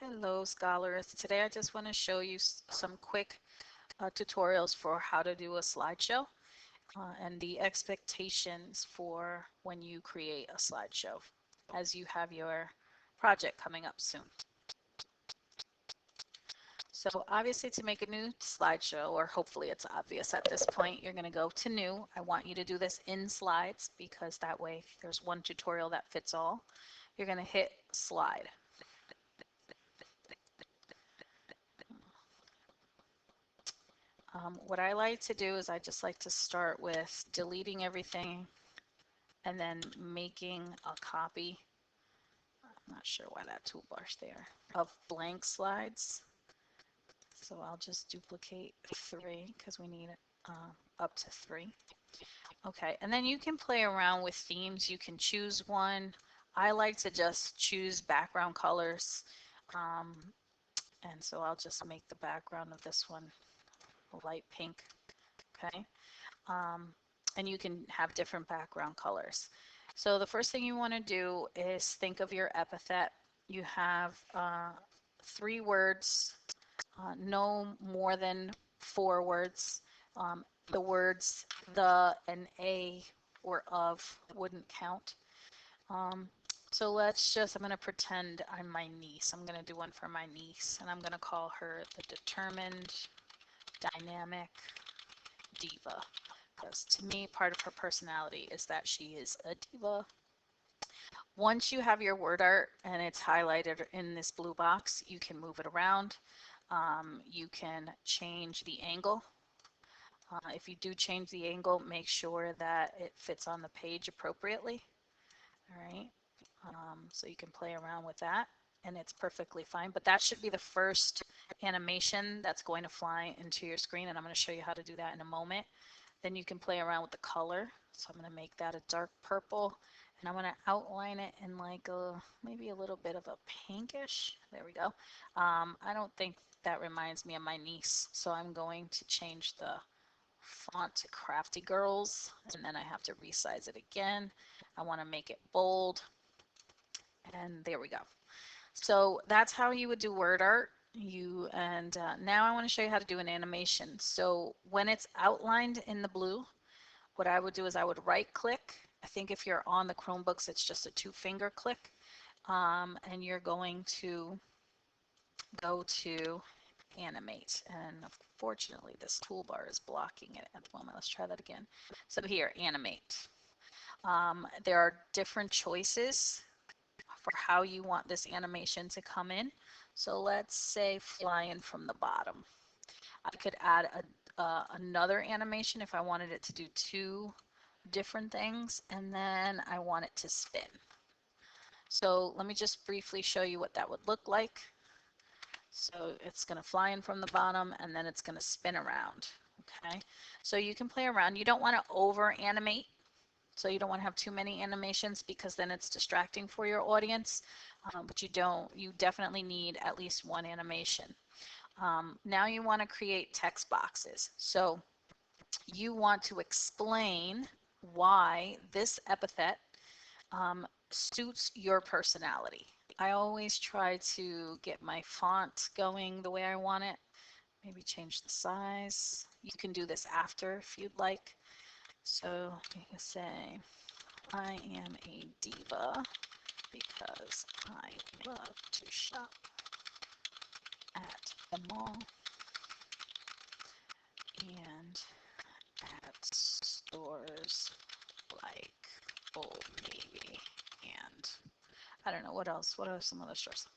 Hello, scholars. Today I just want to show you some quick tutorials for how to do a slideshow and the expectations for when you create a slideshow as you have your project coming up soon. So obviously to make a new slideshow, or hopefully it's obvious at this point, you're going to go to new. I want you to do this in slides because that way there's one tutorial that fits all. You're going to hit slide. What I like to do is I just like to start with deleting everything and then making a copy. I'm not sure why that toolbar's there, of blank slides. So I'll just duplicate 3 because we need up to 3. Okay, and then you can play around with themes. You can choose one. I like to just choose background colors. Um, and so I'll just make the background of this one light pink. Okay. Um, and you can have different background colors. So the first thing you want to do is think of your epithet. You have 3 words, no more than 4 words. The words the and a or of wouldn't count. Um, so I'm going to pretend I'm my niece. I'm going to do one for my niece, and I'm going to call her the determined, dynamic diva. Because to me, part of her personality is that she is a diva. Once you have your word art and it's highlighted in this blue box, you can move it around. You can change the angle. If you do change the angle, make sure that it fits on the page appropriately. All right. So you can play around with that and it's perfectly fine. But that should be the first animation that's going to fly into your screen, and I'm going to show you how to do that in a moment. Then you can play around with the color. So I'm going to make that a dark purple, and I'm going to outline it in like maybe a little bit of a pinkish. There we go. I don't think that reminds me of my niece, so I'm going to change the font to Crafty Girls, and then I have to resize it again. I want to make it bold, and there we go. So that's how you would do word art. Now I want to show you how to do an animation. So when it's outlined in the blue, what I would do is I would right click. I think if you're on the Chromebooks, it's just a 2-finger click. And you're going to go to animate. And unfortunately, this toolbar is blocking it at the moment. Let's try that again. So here, animate. There are different choices for how you want this animation to come in. So let's say fly in from the bottom. I could add another animation if I wanted it to do 2 different things, and then I want it to spin. So let me just briefly show you what that would look like. So it's going to fly in from the bottom and then it's going to spin around. Okay, so you can play around. You don't want to over animate. So you don't want to have too many animations because then it's distracting for your audience. But you definitely need at least 1 animation. Now you want to create text boxes. So you want to explain why this epithet suits your personality. I always try to get my font going the way I want it. Maybe change the size. You can do this after if you'd like. So you can say, I am a diva because I love to shop at the mall and at stores like Old Navy and I don't know what else. What are some other stores?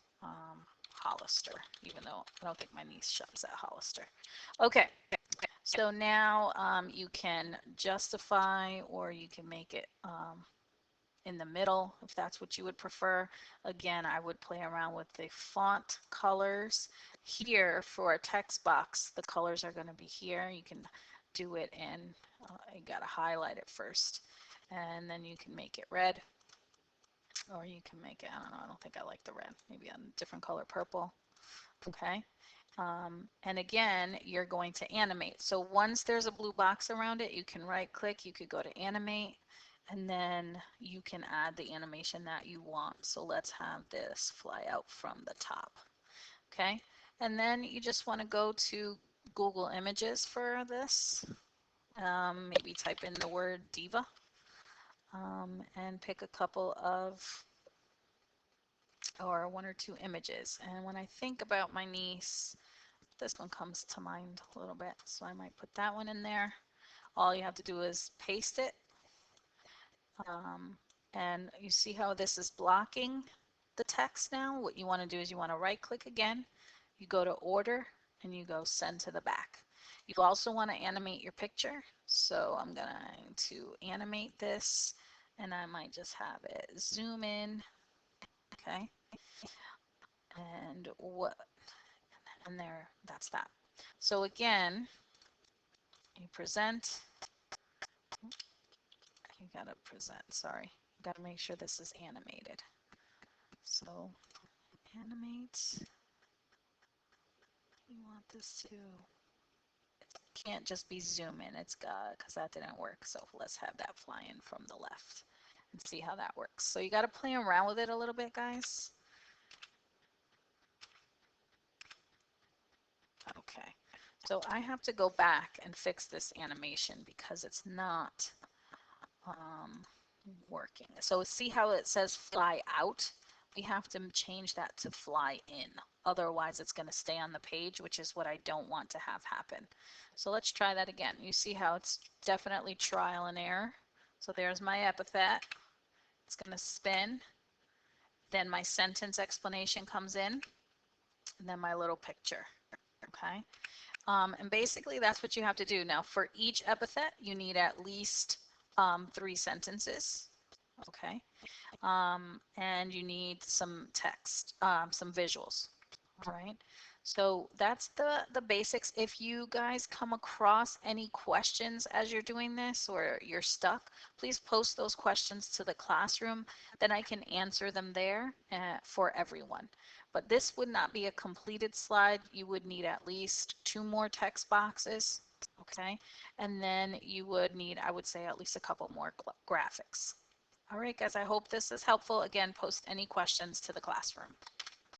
Hollister, even though I don't think my niece shops at Hollister. Okay, so now you can justify or you can make it in the middle if that's what you would prefer. Again, I would play around with the font colors. Here for a text box, the colors are going to be here. You can do it in, you got to highlight it first, and then you can make it red, or you can make it, I don't know, I don't think I like the red, maybe a different color, purple. Okay. And again, you're going to animate. So once there's a blue box around it, you can right click, you could go to animate, and then you can add the animation that you want. So let's have this fly out from the top. Okay, and then you just want to go to Google Images for this. Maybe type in the word diva and pick a couple of, or one or two images. And when I think about my niece, this one comes to mind a little bit, so I might put that one in there. All you have to do is paste it. And you see how this is blocking the text now? What you want to do is you want to right click again, you go to order, and you go send to the back. You also want to animate your picture. So I'm going to animate this, and I might just have it zoom in. Okay. And there, that's that. So again, you present, you gotta present, sorry. You gotta make sure this is animated. So animate, you want this to, it can't just be zoom in, it's got, because that didn't work. So let's have that fly in from the left and see how that works. So you gotta play around with it a little bit, guys. Okay, so I have to go back and fix this animation because it's not working. So see how it says fly out? We have to change that to fly in. Otherwise, it's going to stay on the page, which is what I don't want to have happen. So let's try that again. You see how it's definitely trial and error. So there's my epithet. It's going to spin. Then my sentence explanation comes in. And then my little picture. Okay. And basically, that's what you have to do. Now, for each epithet, you need at least 3 sentences. Okay. And you need some text, some visuals. All right. So that's the basics. If you guys come across any questions as you're doing this or you're stuck, please post those questions to the classroom. Then I can answer them there for everyone. But this would not be a completed slide. You would need at least 2 more text boxes. Okay. And then you would need, I would say, at least a couple more graphics. All right, guys, I hope this is helpful. Again, post any questions to the classroom.